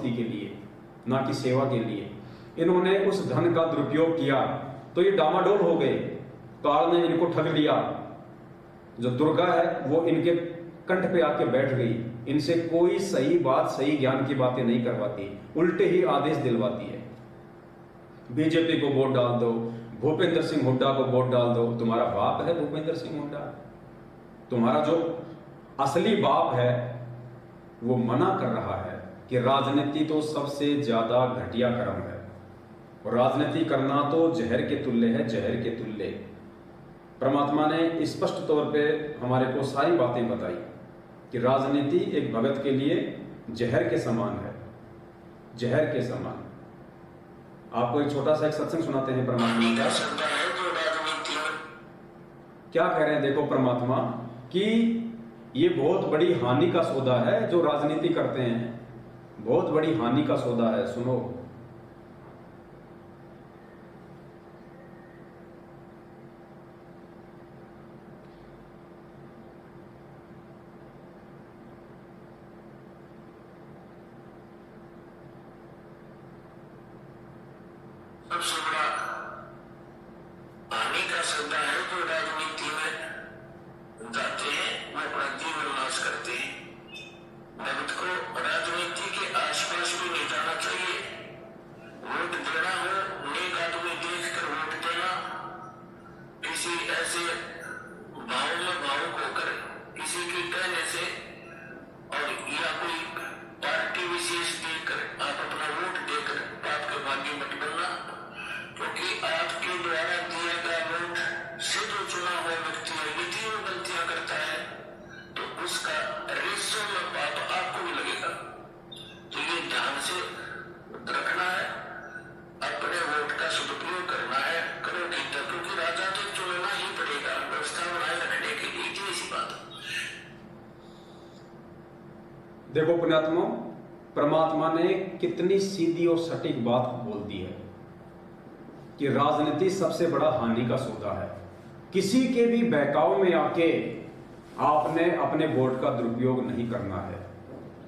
मस्ती के लिए, ना कि सेवा के लिए। इन्होंने उस धन का दुरुपयोग किया तो ये डामाडोल हो गए, काल ने इनको ठग लिया। जो दुर्गा है वो इनके कंठ पे आके बैठ गई, इनसे कोई सही बात, सही ज्ञान की बातें नहीं करवाती, उल्टे ही आदेश दिलवाती है। बीजेपी को वोट डाल दो, भूपेंद्र सिंह हुड्डा को वोट डाल दो। तुम्हारा बाप है भूपेंद्र सिंह हुड्डा? तुम्हारा जो असली बाप है वो मना कर रहा है कि राजनीति तो सबसे ज्यादा घटिया कर्म है, और राजनीति करना तो जहर के तुल्य है, जहर के तुल्य। परमात्मा ने स्पष्ट तौर पे हमारे को सारी बातें बताई कि राजनीति एक भगत के लिए जहर के समान है, जहर के समान। आपको एक छोटा सा एक सत्संग सुनाते हैं परमात्मा का। क्या कह रहे हैं देखो परमात्मा कि ये बहुत बड़ी हानि का सौदा है जो राजनीति करते हैं, बहुत बड़ी हानि का सौदा है। सुनो, सबसे बड़ा हानि का सौदा है जो राजनीति में जाते हैं, वो अपना जीवन नाश करते हैं। भगत को राजनीति के आसपास भी नहीं जाना चाहिए। वोट देना हो, नेक आदमी देखकर वोट देना, किसी ऐसे भाव में भावुक होकर किसी के कहने से और या कोई पार्टी विशेष देकर आप अपना वोट देकर आपके भाग्य मत बनना, क्योंकि आपके द्वारा दिया गया वोट से जो चुना हुआ व्यक्ति है यदि वो गलतियां करता है तो उसका रेशो में पाप आपको भी लगेगा। तो ये ध्यान से रखना है, अपने वोट का सदुपयोग करना है, करो कीर्तन, क्योंकि राजा तो चुनना ही पड़ेगा व्यवस्था बनाए रखने के लिए। ऐसी बात देखो पुण्यात्मा, परमात्मा ने कितनी सीधी और सटीक बात बोल दी है कि राजनीति सबसे बड़ा हानि का सौदा है। किसी के भी बहकाव में आके आपने अपने वोट का दुरुपयोग नहीं करना है।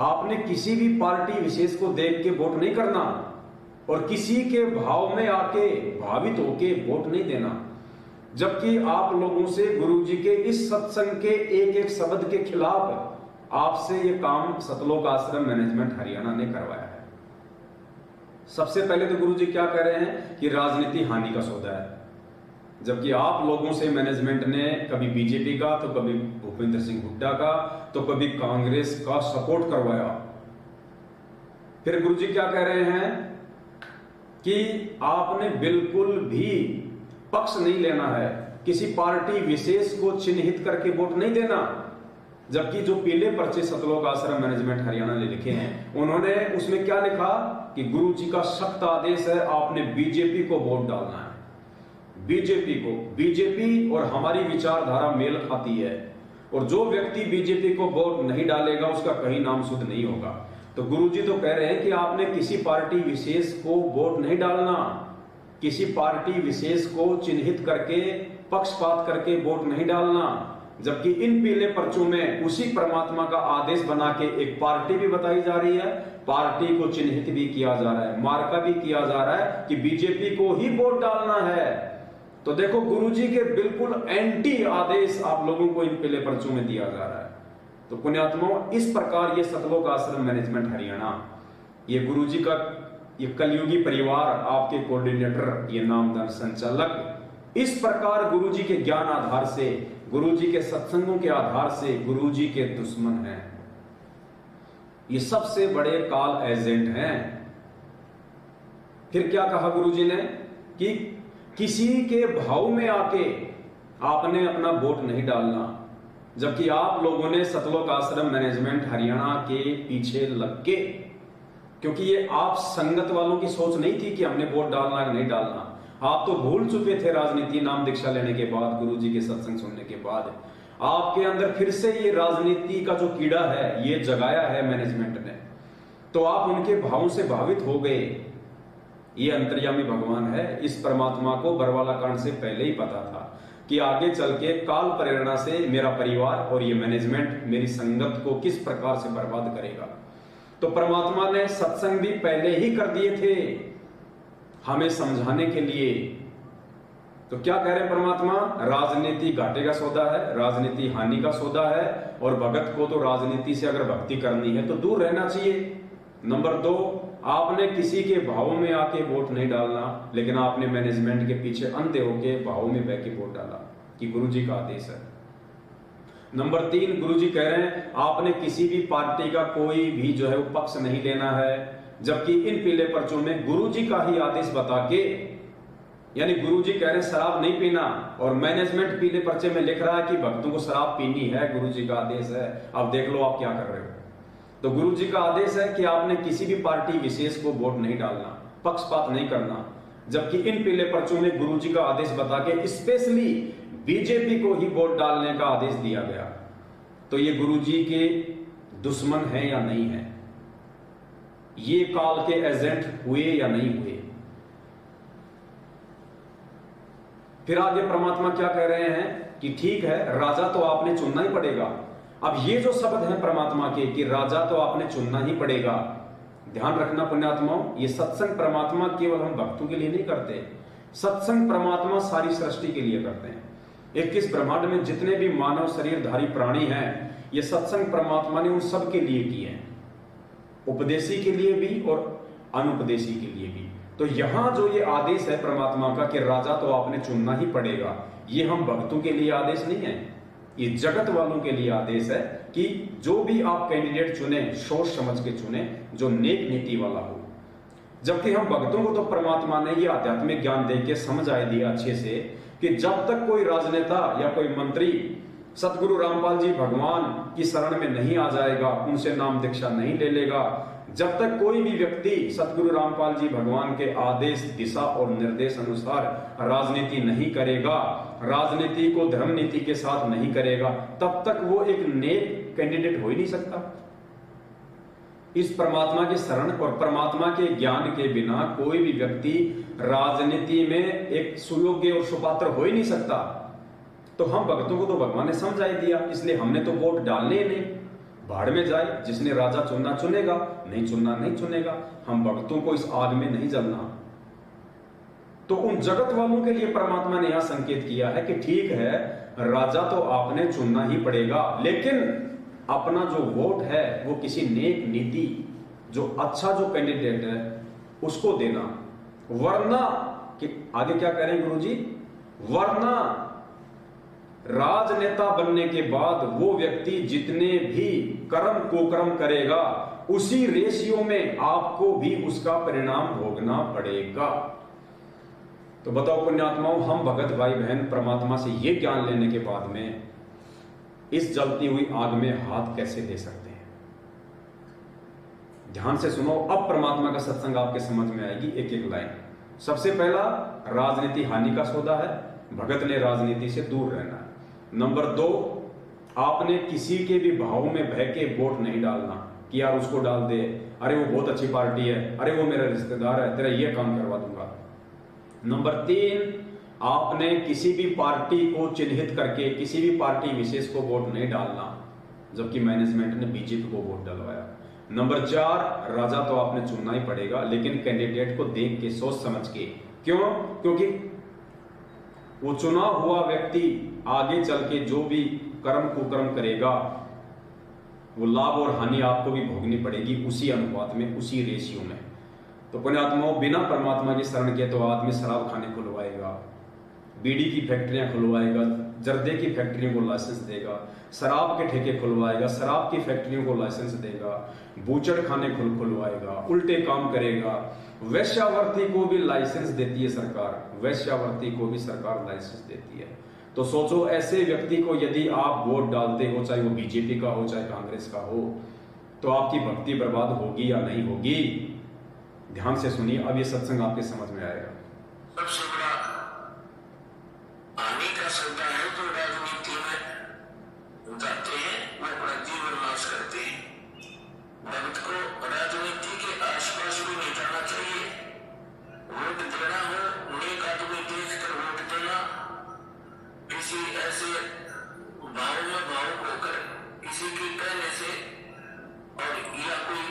आपने किसी भी पार्टी विशेष को देख के वोट नहीं करना, और किसी के भाव में आके भावित होके वोट नहीं देना। जबकि आप लोगों से गुरुजी के इस सत्संग के एक एक शब्द के खिलाफ आपसे ये काम सतलोक आश्रम मैनेजमेंट हरियाणा ने करवाया है। सबसे पहले तो गुरुजी क्या कह रहे हैं कि राजनीति हानि का सौदा है, जबकि आप लोगों से मैनेजमेंट ने कभी बीजेपी का, तो कभी भूपेंद्र सिंह हुड्डा का, तो कभी कांग्रेस का सपोर्ट करवाया। फिर गुरुजी क्या कह रहे हैं कि आपने बिल्कुल भी पक्ष नहीं लेना है, किसी पार्टी विशेष को चिन्हित करके वोट नहीं देना। जबकि जो पीले पर्चे सतलोक आश्रम मैनेजमेंट हरियाणा ने लिखे हैं, उन्होंने उसमें क्या लिखा कि गुरु जी का सख्त आदेश है, आपने बीजेपी को वोट डालना है। बीजेपी को, बीजेपी और हमारी विचारधारा मेल खाती है, और जो व्यक्ति बीजेपी को वोट नहीं डालेगा उसका कहीं नाम शुद्ध नहीं होगा। तो गुरुजी तो कह रहे हैं कि आपने किसी पार्टी विशेष को वोट नहीं डालना, किसी पार्टी विशेष को चिन्हित करके पक्षपात करके वोट नहीं डालना। जबकि इन पीले पर्चों में उसी परमात्मा का आदेश बना के एक पार्टी भी बताई जा रही है, पार्टी को चिन्हित भी किया जा रहा है, मार्का भी किया जा रहा है कि बीजेपी को ही वोट डालना है। तो देखो गुरुजी के बिल्कुल एंटी आदेश आप लोगों को इन पीले पर्चों में दिया जा रहा है। तो पुण्यात्माओं, इस प्रकार ये सतलोक आश्रम मैनेजमेंट हरियाणा, ये गुरुजी का ये कलयुगी परिवार, आपके कोऑर्डिनेटर, ये नामदान संचालक, इस प्रकार गुरुजी के ज्ञान आधार से, गुरुजी के सत्संगों के आधार से गुरुजी के दुश्मन हैं। ये सबसे बड़े काल एजेंट हैं। फिर क्या कहा गुरुजी ने कि किसी के भाव में आके आपने अपना वोट नहीं डालना। जबकि आप लोगों ने सतलोक आश्रम मैनेजमेंट हरियाणा के पीछे लग के, क्योंकि ये आप संगत वालों की सोच नहीं थी कि हमने वोट डालना है नहीं डालना, आप तो भूल चुके थे राजनीति नाम दीक्षा लेने के बाद, गुरुजी के सत्संग सुनने के बाद आपके अंदर फिर से ये राजनीति का जो कीड़ा है ये जगाया है मैनेजमेंट ने। तो आप उनके भावों से भावित हो गए। ये अंतर्यामी भगवान है। इस परमात्मा को बरवाला कांड से पहले ही पता था कि आगे चल के काल प्रेरणा से मेरा परिवार और ये मैनेजमेंट मेरी संगत को किस प्रकार से बर्बाद करेगा। तो परमात्मा ने सत्संग भी पहले ही कर दिए थे हमें समझाने के लिए। तो क्या कह रहे हैं परमात्मा? राजनीति घाटे का सौदा है, राजनीति हानि का सौदा है, और भगत को तो राजनीति से अगर भक्ति करनी है तो दूर रहना चाहिए। नंबर 2, आपने किसी के भावों में आके वोट नहीं डालना, लेकिन आपने मैनेजमेंट के पीछे अंधे होके भावों में बह के वोट डाला कि गुरुजी का आदेश है। नंबर 3, गुरुजी कह रहे हैं आपने किसी भी पार्टी का कोई भी जो है वो पक्ष नहीं लेना है, जबकि इन पीले पर्चों में गुरुजी का ही आदेश बता के, यानी गुरुजी कह रहे हैं शराब नहीं पीना, और मैनेजमेंट पीले पर्चे में लिख रहा है कि भक्तों को शराब पीनी है, गुरुजी का आदेश है, अब देख लो आप क्या कर रहे हो। तो गुरुजी का आदेश है कि आपने किसी भी पार्टी विशेष को वोट नहीं डालना, पक्षपात नहीं करना, जबकि इन पीले पर्चों में गुरुजी का आदेश बता के स्पेशली बीजेपी को ही वोट डालने का आदेश दिया गया। तो ये गुरुजी के दुश्मन है या नहीं है? ये काल के एजेंट हुए या नहीं हुए? फिर आगे परमात्मा क्या कह रहे हैं कि ठीक है, राजा तो आपने चुनना ही पड़ेगा। अब ये जो शब्द है परमात्मा के कि राजा तो आपने चुनना ही पड़ेगा, ध्यान रखना पुण्यात्माओं, ये सत्संग परमात्मा केवल हम भक्तों के लिए नहीं करते, सत्संग परमात्मा सारी सृष्टि के लिए करते हैं। 21 ब्रह्मांड में जितने भी मानव शरीरधारी प्राणी हैं, ये सत्संग परमात्मा ने उन सब के लिए किए हैं, उपदेशी के लिए भी और अनुपदेशी के लिए भी। तो यहां जो ये आदेश है परमात्मा का कि राजा तो आपने चुनना ही पड़ेगा, ये हम भक्तों के लिए आदेश नहीं है, ये जगत वालों के लिए आदेश है कि जो भी आप कैंडिडेट चुने सोच समझ के चुने, जो नेक नीति वाला हो। जबकि हम भक्तों को तो परमात्मा ने ये आध्यात्मिक ज्ञान दे के समझाई दिया अच्छे से कि जब तक कोई राजनेता या कोई मंत्री सतगुरु रामपाल जी भगवान की शरण में नहीं आ जाएगा, उनसे नाम दीक्षा नहीं ले लेगा, जब तक कोई भी व्यक्ति सतगुरु रामपाल जी भगवान के आदेश दिशा और निर्देश अनुसार राजनीति नहीं करेगा, राजनीति को धर्म नीति के साथ नहीं करेगा, तब तक वो एक नेक कैंडिडेट हो ही नहीं सकता। इस परमात्मा की शरण और परमात्मा के ज्ञान के बिना कोई भी व्यक्ति राजनीति में एक सुयोग्य और सुपात्र हो ही नहीं सकता। तो हम भक्तों को तो भगवान ने समझाई दिया, इसलिए हमने तो वोट डालने ही नहीं, भाड़ में जाए, जिसने राजा चुनना चुनेगा, नहीं चुनना नहीं चुनेगा, हम भक्तों को इस आग में नहीं जलना। तो उन जगत वालों के लिए परमात्मा ने यह संकेत किया है कि ठीक है, राजा तो आपने चुनना ही पड़ेगा, लेकिन अपना जो वोट है वो किसी नेक नीति, जो अच्छा जो कैंडिडेट है उसको देना, वरना कि आगे क्या कह रहे हैं गुरुजी, वरना राजनेता बनने के बाद वो व्यक्ति जितने भी कर्म कुकर्म करेगा, उसी रेशियो में आपको भी उसका परिणाम भोगना पड़ेगा। तो बताओ पुण्यात्माओं, हम भगत भाई बहन परमात्मा से ये ज्ञान लेने के बाद में इस जलती हुई आग में हाथ कैसे दे सकते हैं? ध्यान से सुनो, अब परमात्मा का सत्संग आपके समझ में आएगी एक एक लाइन। सबसे पहला, राजनीति हानि का सौदा है, भगत ने राजनीति से दूर रहना है। नंबर 2, आपने किसी के भी भाव में बह के वोट नहीं डालना कि यार उसको डाल दे, अरे वो बहुत अच्छी पार्टी है, अरे वो मेरा रिश्तेदार है, तेरा ये काम करवा दूंगा। नंबर 3, आपने किसी भी पार्टी को चिन्हित करके किसी भी पार्टी विशेष को वोट नहीं डालना, जबकि मैनेजमेंट ने बीजेपी को वोट डलवाया। नंबर 4, राजा तो आपने चुनना ही पड़ेगा, लेकिन कैंडिडेट को देख के सोच समझ के। क्यों? क्योंकि वो चुना हुआ व्यक्ति आगे चल के जो भी कर्म कुकर्म करेगा, वो लाभ और हानि आपको भी भोगनी पड़ेगी उसी अनुपात में, उसी रेशियो में। तो पुण्यात्माओं, बिना परमात्मा की शरण के तो आदमी शराब खाने खुलवाएगा, बीड़ी की फैक्ट्रियां खुलवाएगा, जर्दे की फैक्ट्रियों को लाइसेंस देगा, शराब के ठेके खुलवाएगा, शराब की फैक्ट्रियों को लाइसेंस देगा, बूचड़ खाने खुलवाएगा, उल्टे काम करेगा। वैश्यावर्ती को भी लाइसेंस देती है सरकार, वैश्यावर्ती को भी सरकार लाइसेंस देती है। तो सोचो, ऐसे व्यक्ति को यदि आप वोट डालते हो, चाहे वो बीजेपी का हो चाहे कांग्रेस का हो, तो आपकी भक्ति बर्बाद होगी या नहीं होगी? ध्यान से सुनिए, अब ये सत्संग आपके समझ में आएगा। सबसे बड़ा हानि का सौदा है जो राजनीति में जाते हैं, वो अपना जीवन नाश करते हैं। भक्त को राजनीति के आसपास भी नहीं जाना चाहिए। वोट देना हो, नेक आदमी देख कर वोट देना, किसी ऐसे भाव में भावुक होकर किसी के कहने से और या कोई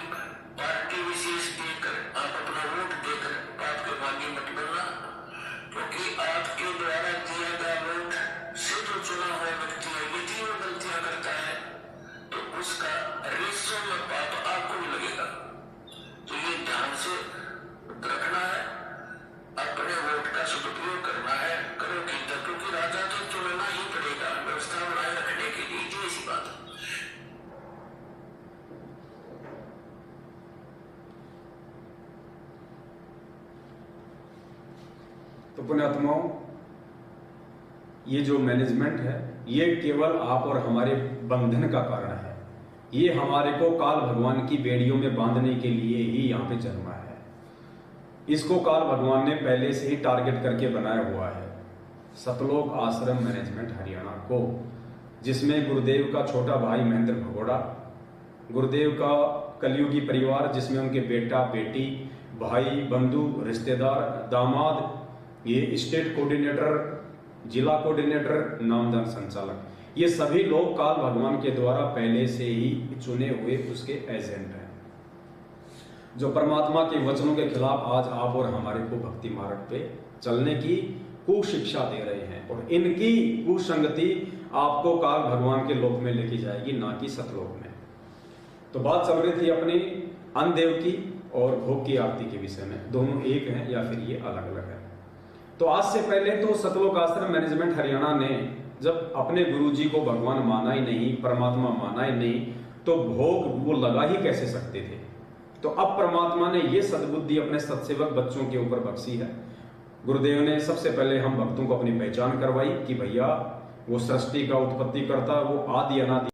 तो पुण्यात्माओं, ये जो मैनेजमेंट है ये केवल आप और हमारे बंधन का कारण है। ये हमारे को काल भगवान की बेड़ियों में बांधने के लिए ही यहाँ पे जन्मा है। इसको काल भगवान ने पहले से ही टारगेट करके बनाया हुआ है। सतलोक आश्रम मैनेजमेंट हरियाणा को, जिसमें गुरुदेव का छोटा भाई महेंद्र भगोड़ा, गुरुदेव का कलयुगी परिवार जिसमें उनके बेटा बेटी, भाई, बंधु, रिश्तेदार, दामाद, ये स्टेट कोऑर्डिनेटर, जिला कोऑर्डिनेटर, नामदान संचालक, ये सभी लोग काल भगवान के द्वारा पहले से ही चुने हुए उसके एजेंट हैं, जो परमात्मा के वचनों के खिलाफ आज आप और हमारे को भक्ति मार्ग पे चलने की कुशिक्षा दे रहे हैं। और इनकी कुसंगति आपको काल भगवान के लोक में लेके जाएगी, ना कि सतलोक में। तो बात चल रही थी अपनी अन्न देव की और भोग की आरती के विषय में। दोनों एक हैं या फिर ये अलग अलग है? तो आज से पहले तो सतलोक आश्रम मैनेजमेंट हरियाणा ने जब अपने गुरुजी को भगवान माना ही नहीं, परमात्मा माना ही नहीं, तो भोग वो लगा ही कैसे सकते थे? तो अब परमात्मा ने ये सद्बुद्धि अपने सत्सेवक बच्चों के ऊपर बख्शी है। गुरुदेव ने सबसे पहले हम भक्तों को अपनी पहचान करवाई कि भैया वो सृष्टि का उत्पत्ति करता, वो आदि अनादि